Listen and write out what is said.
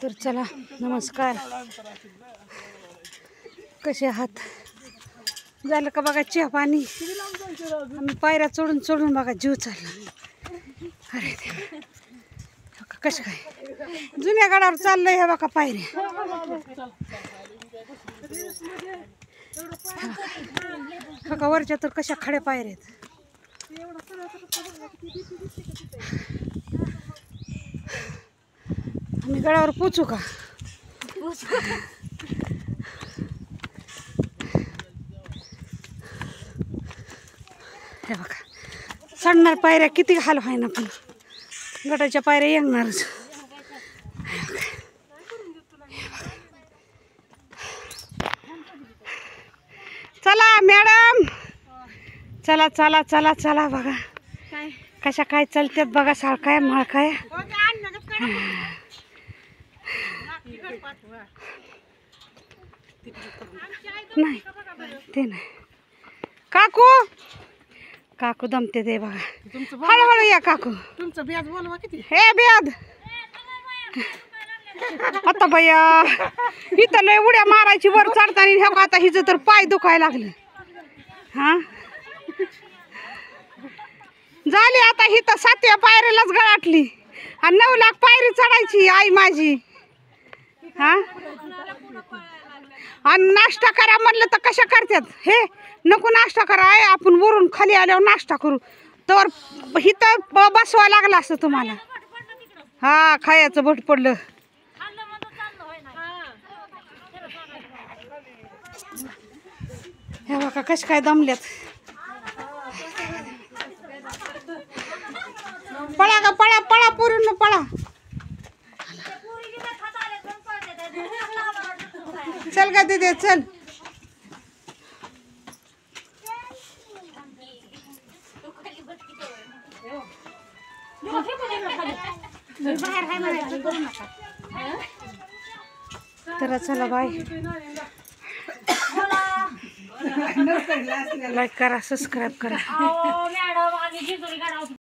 तर चला नमस्कार, कसे आहात? झालं का बघा चहा पाणी? आम्ही पायऱ्या चढून चढून बघा जीव चालला. अरे देवा, कसं काय जुन्या गडावर चाललंय हे बघा पायऱ्या. बघा वरच्या तर कशा खड्या पायऱ्या आहेत. आम्ही गडावर पोचू का? हे बघा चढणार पायऱ्या किती हाल व्हाय ना, पण गडाच्या पायऱ्या येणारच. चला मॅडम, चला चला चला चला. बघा कशा काय चालतात बघा, साळकाय माळकाय. नाही ते नाही. काकू काकू दमते ते बघा. हळूहळू या काकू. तुमचं ब्याज बोलवा किती? हे ब्याज आता बया इथं लय उड्या मारायची वर चढताना. ह्या का आता हिचं तर पाय दुखायला लागलं. हा झाली आता ही तर 7व्या पायरीलाच गळाटली आणि 9 लाख पायरी चढायची आई माझी. हा आणि नाश्ता करा म्हणलं तर कशा करतात? हे नको नाश्ता करा, आहे आपण वरून खाली आल्यावर नाश्ता करू. तर हिथं बसवा लागला असतं तुम्हाला. हा खायचं भट पडलं. हे बघा कश काय दमल्यात. पळा का पळा पळा पोरींनो पळा. चल का दीदी चल. तर चला बाय. लाईक करा, सबस्क्राईब करा.